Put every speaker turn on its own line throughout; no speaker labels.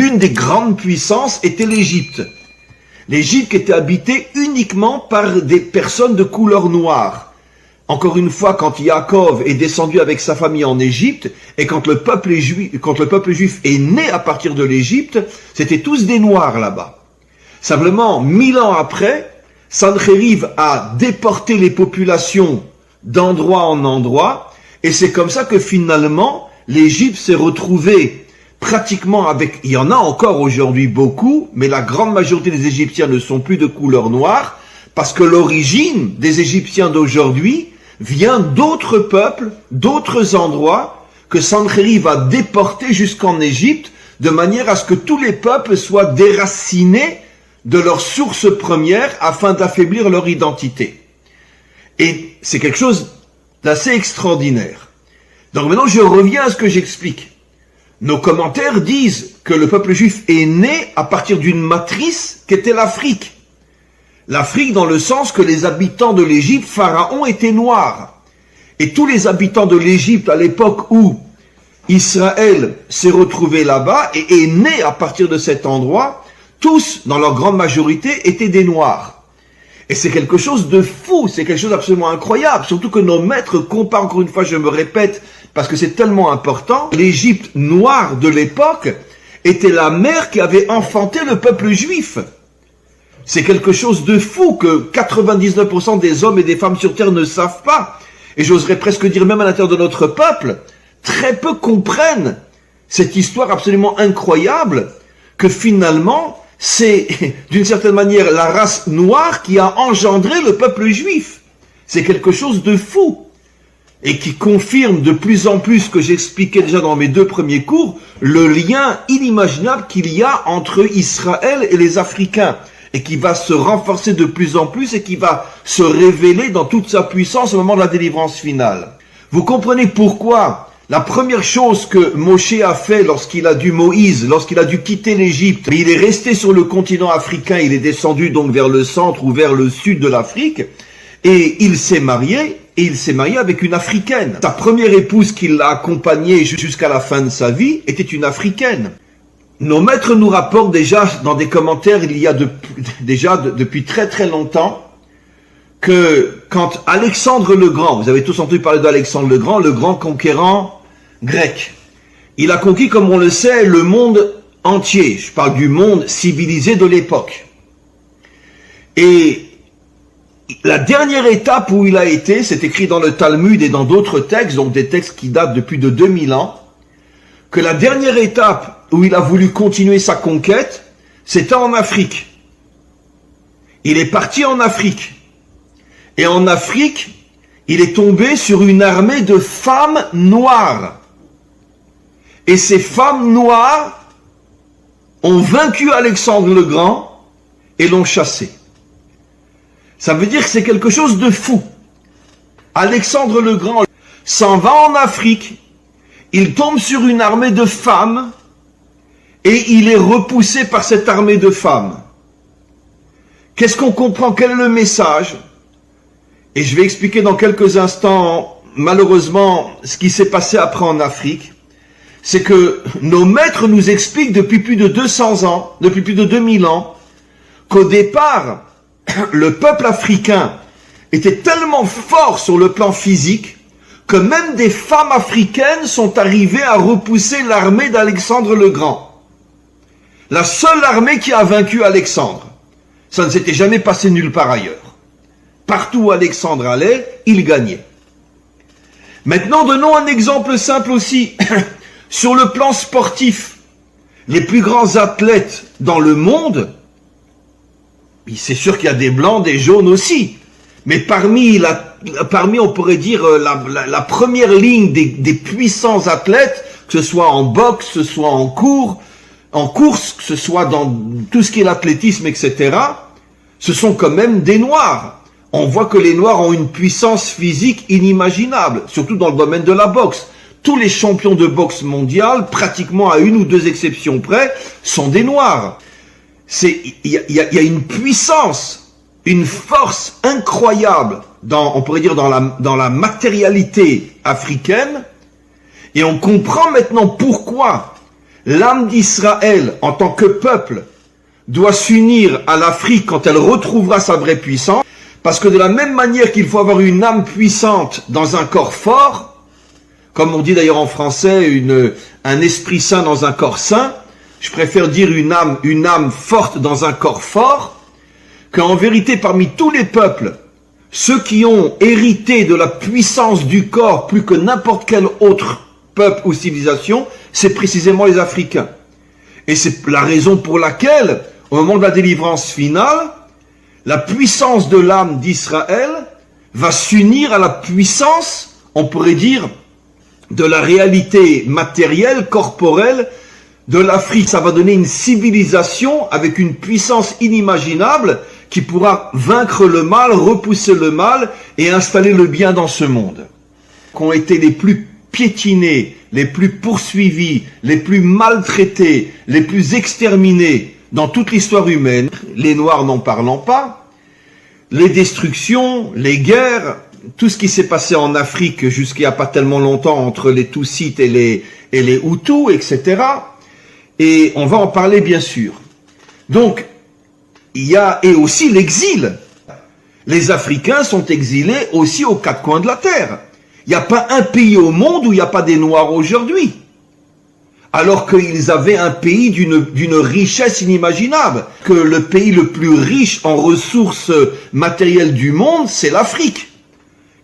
l'une des grandes puissances était l'Égypte. L'Égypte était habitée uniquement par des personnes de couleur noire. Encore une fois, quand Yaakov est descendu avec sa famille en Égypte, et quand le peuple juif est né à partir de l'Égypte, c'était tous des noirs là-bas. Simplement, 1000 ans après, Sancheriv a déporté les populations d'endroit en endroit, et c'est comme ça que finalement, l'Égypte s'est retrouvée pratiquement avec, il y en a encore aujourd'hui beaucoup, mais la grande majorité des Égyptiens ne sont plus de couleur noire, parce que l'origine des Égyptiens d'aujourd'hui vient d'autres peuples, d'autres endroits, que Sancheriv a déportés jusqu'en Égypte, de manière à ce que tous les peuples soient déracinés de leur source première, afin d'affaiblir leur identité. Et c'est quelque chose d'assez extraordinaire. Donc maintenant, je reviens à ce que j'explique. Nos commentaires disent que le peuple juif est né à partir d'une matrice qu'était l'Afrique. L'Afrique dans le sens que les habitants de l'Égypte, Pharaon, étaient noirs. Et tous les habitants de l'Égypte, à l'époque où Israël s'est retrouvé là-bas et est né à partir de cet endroit, tous, dans leur grande majorité, étaient des noirs. Et c'est quelque chose de fou, c'est quelque chose d'absolument incroyable, surtout que nos maîtres comparent, encore une fois, je me répète, parce que c'est tellement important, l'Égypte noire de l'époque était la mère qui avait enfanté le peuple juif. C'est quelque chose de fou que 99% des hommes et des femmes sur terre ne savent pas. Et j'oserais presque dire même à l'intérieur de notre peuple, très peu comprennent cette histoire absolument incroyable que finalement, c'est d'une certaine manière la race noire qui a engendré le peuple juif. C'est quelque chose de fou. Et qui confirme de plus en plus ce que j'expliquais déjà dans mes 2 premiers cours, le lien inimaginable qu'il y a entre Israël et les Africains, et qui va se renforcer de plus en plus et qui va se révéler dans toute sa puissance au moment de la délivrance finale. Vous comprenez pourquoi la première chose que Moshe a fait lorsqu'il a dû quitter l'Égypte, il est resté sur le continent africain, il est descendu donc vers le centre ou vers le sud de l'Afrique, et il s'est marié avec une Africaine. Sa première épouse qui l'a accompagné jusqu'à la fin de sa vie était une Africaine. Nos maîtres nous rapportent déjà dans des commentaires, il y a depuis très très longtemps, que quand Alexandre le Grand, vous avez tous entendu parler d'Alexandre le grand conquérant grec, il a conquis, comme on le sait, le monde entier. Je parle du monde civilisé de l'époque. Et la dernière étape où il a été, c'est écrit dans le Talmud et dans d'autres textes, donc des textes qui datent de plus de 2000 ans, que la dernière étape où il a voulu continuer sa conquête, c'était en Afrique. Il est parti en Afrique. Et en Afrique, il est tombé sur une armée de femmes noires. Et ces femmes noires ont vaincu Alexandre le Grand et l'ont chassé. Ça veut dire que c'est quelque chose de fou. Alexandre le Grand s'en va en Afrique, il tombe sur une armée de femmes et il est repoussé par cette armée de femmes. Qu'est-ce qu'on comprend? Quel est le message? Et je vais expliquer dans quelques instants, malheureusement, ce qui s'est passé après en Afrique. C'est que nos maîtres nous expliquent depuis plus de 200 ans, depuis plus de 2000 ans, qu'au départ, le peuple africain était tellement fort sur le plan physique que même des femmes africaines sont arrivées à repousser l'armée d'Alexandre le Grand. La seule armée qui a vaincu Alexandre. Ça ne s'était jamais passé nulle part ailleurs. Partout où Alexandre allait, il gagnait. Maintenant, donnons un exemple simple aussi. Sur le plan sportif, les plus grands athlètes dans le monde, c'est sûr qu'il y a des blancs, des jaunes aussi, mais parmi on pourrait dire, la première ligne des puissants athlètes, que ce soit en boxe, que ce soit en course, que ce soit dans tout ce qui est l'athlétisme, etc., ce sont quand même des Noirs. On voit que les Noirs ont une puissance physique inimaginable, surtout dans le domaine de la boxe. Tous les champions de boxe mondiale, pratiquement à 1 ou 2 exceptions près, sont des Noirs. Il y a une puissance, une force incroyable, on pourrait dire dans la matérialité africaine, et on comprend maintenant pourquoi L'âme d'Israël, en tant que peuple, doit s'unir à l'Afrique quand elle retrouvera sa vraie puissance, parce que de la même manière qu'il faut avoir une âme puissante dans un corps fort, comme on dit d'ailleurs en français, un esprit saint dans un corps saint, je préfère dire une âme forte dans un corps fort, qu'en vérité parmi tous les peuples, ceux qui ont hérité de la puissance du corps plus que n'importe quel autre peuple ou civilisation, c'est précisément les Africains. Et c'est la raison pour laquelle, au moment de la délivrance finale, la puissance de l'âme d'Israël va s'unir à la puissance, on pourrait dire, de la réalité matérielle, corporelle de l'Afrique. Ça va donner une civilisation avec une puissance inimaginable qui pourra vaincre le mal, repousser le mal et installer le bien dans ce monde. Qu'ont été les plus piétinés, les plus poursuivis, les plus maltraités, les plus exterminés dans toute l'histoire humaine, les Noirs n'en parlant pas, les destructions, les guerres, tout ce qui s'est passé en Afrique jusqu'il n'y a pas tellement longtemps entre les Tutsites et les Hutus, etc. Et on va en parler bien sûr. Donc, il y a et aussi l'exil. Les Africains sont exilés aussi aux quatre coins de la terre. Il n'y a pas un pays au monde où il n'y a pas des Noirs aujourd'hui. Alors qu'ils avaient un pays d'une richesse inimaginable. Que le pays le plus riche en ressources matérielles du monde, c'est l'Afrique.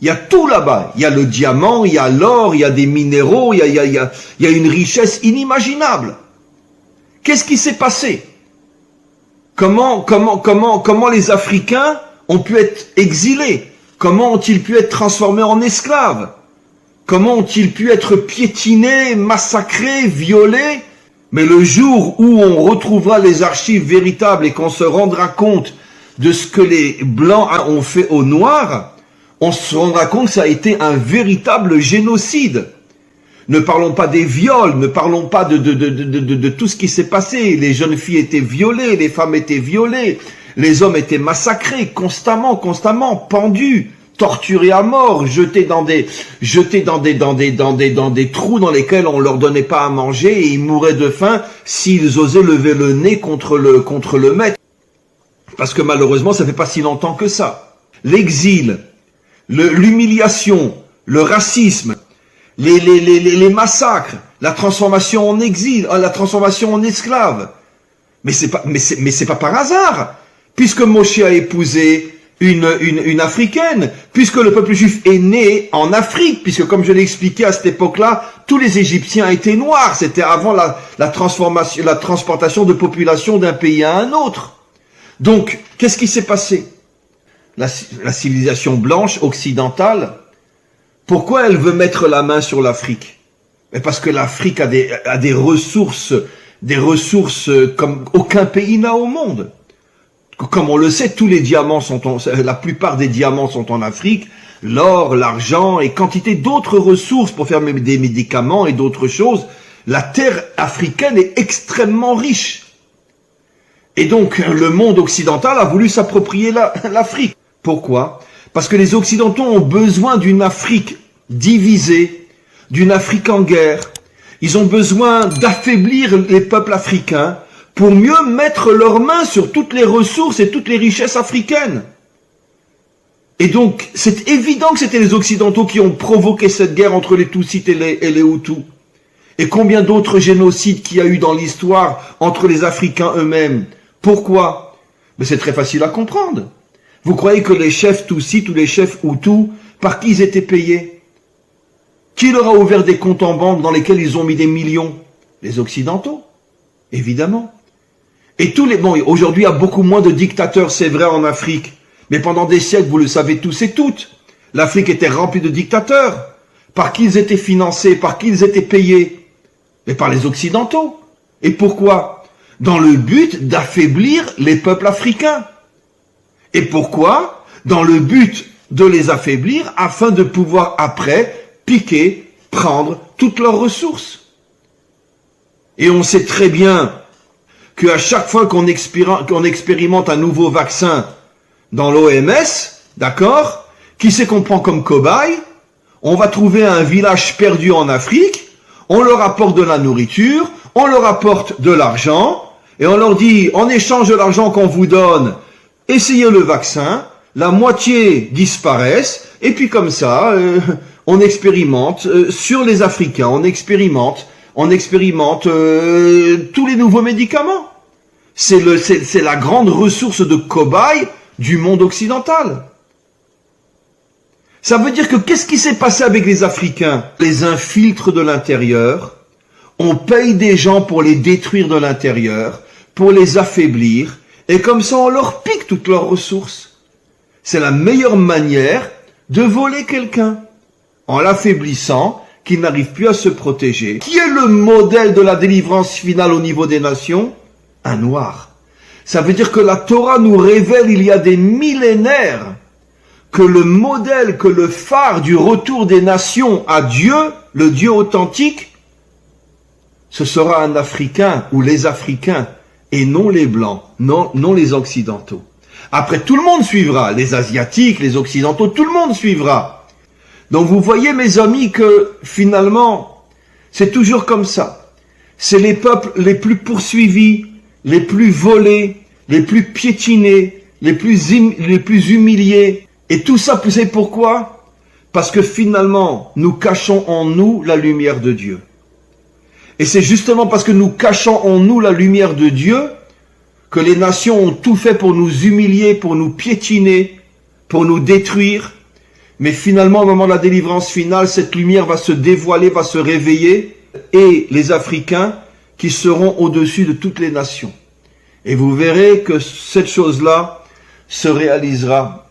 Il y a tout là-bas. Il y a le diamant, il y a l'or, il y a des minéraux, il y a une richesse inimaginable. Qu'est-ce qui s'est passé? Comment les Africains ont pu être exilés? Comment ont-ils pu être transformés en esclaves? Comment ont-ils pu être piétinés, massacrés, violés? Mais le jour où on retrouvera les archives véritables et qu'on se rendra compte de ce que les Blancs ont fait aux Noirs, on se rendra compte que ça a été un véritable génocide. Ne parlons pas des viols, ne parlons pas de tout ce qui s'est passé. Les jeunes filles étaient violées, les femmes étaient violées, les hommes étaient massacrés constamment, pendus, torturés à mort, jetés dans des trous dans lesquels on leur donnait pas à manger et ils mouraient de faim s'ils osaient lever le nez contre le maître. Parce que malheureusement, ça fait pas si longtemps que ça. L'exil, l'humiliation, le racisme, les massacres, la transformation en exil, la transformation en esclave. Mais c'est pas par hasard, puisque Moshe a épousé une africaine, puisque le peuple juif est né en Afrique, puisque comme je l'ai expliqué à cette époque-là, tous les Égyptiens étaient noirs, c'était avant la transportation de population d'un pays à un autre. Donc, qu'est-ce qui s'est passé? La civilisation blanche occidentale, pourquoi elle veut mettre la main sur l'Afrique? Parce que l'Afrique a des ressources comme aucun pays n'a au monde. Comme on le sait, tous les diamants la plupart des diamants sont en Afrique, l'or, l'argent et quantité d'autres ressources pour faire même des médicaments et d'autres choses. La terre africaine est extrêmement riche. Et donc, le monde occidental a voulu s'approprier l'Afrique. Pourquoi? Parce que les Occidentaux ont besoin d'une Afrique divisée, d'une Afrique en guerre. Ils ont besoin d'affaiblir les peuples africains pour mieux mettre leurs mains sur toutes les ressources et toutes les richesses africaines. Et donc, c'est évident que c'était les Occidentaux qui ont provoqué cette guerre entre les Tutsites et les Hutus. Et combien d'autres génocides qu'il y a eu dans l'histoire entre les Africains eux-mêmes. Pourquoi? Mais c'est très facile à comprendre. Vous croyez que les chefs Tutsites ou les chefs Hutus, par qui ils étaient payés? Qui leur a ouvert des comptes en banque dans lesquels ils ont mis des millions? Les Occidentaux, évidemment. Et aujourd'hui il y a beaucoup moins de dictateurs, c'est vrai, en Afrique. Mais pendant des siècles, vous le savez tous et toutes, l'Afrique était remplie de dictateurs. Par qui ils étaient financés, par qui ils étaient payés? Mais par les Occidentaux. Et pourquoi? Dans le but d'affaiblir les peuples africains. Et pourquoi? Dans le but de les affaiblir afin de pouvoir après piquer, prendre toutes leurs ressources. Et on sait très bien qu'à chaque fois qu'on expérimente un nouveau vaccin dans l'OMS, d'accord, qui c'est qu'on prend comme cobaye? On va trouver un village perdu en Afrique, on leur apporte de la nourriture, On leur apporte de l'argent et on leur dit, en échange de l'argent qu'on vous donne, essayez le vaccin, la moitié disparaissent, et puis comme ça, on expérimente sur les Africains, on expérimente tous les nouveaux médicaments. C'est la grande ressource de cobaye du monde occidental. Ça veut dire que qu'est-ce qui s'est passé avec les Africains? On les infiltre de l'intérieur, on paye des gens pour les détruire de l'intérieur, pour les affaiblir, et comme ça on leur pique toutes leurs ressources. C'est la meilleure manière de voler quelqu'un, en l'affaiblissant, qu'il n'arrive plus à se protéger. Qui est le modèle de la délivrance finale au niveau des nations? Un noir. Ça veut dire que la Torah nous révèle il y a des millénaires que le modèle, que le phare du retour des nations à Dieu, le Dieu authentique, ce sera un Africain ou les Africains et non les Blancs, non les Occidentaux. Après, tout le monde suivra, les Asiatiques, les Occidentaux, tout le monde suivra. Donc vous voyez mes amis que finalement, c'est toujours comme ça. C'est les peuples les plus poursuivis, les plus volés, les plus piétinés, les plus humiliés. Et tout ça, vous savez pourquoi? Parce que finalement, nous cachons en nous la lumière de Dieu. Et c'est justement parce que nous cachons en nous la lumière de Dieu que les nations ont tout fait pour nous humilier, pour nous piétiner, pour nous détruire. Mais finalement, au moment de la délivrance finale, cette lumière va se dévoiler, va se réveiller, et les Africains qui seront au-dessus de toutes les nations. Et vous verrez que cette chose-là se réalisera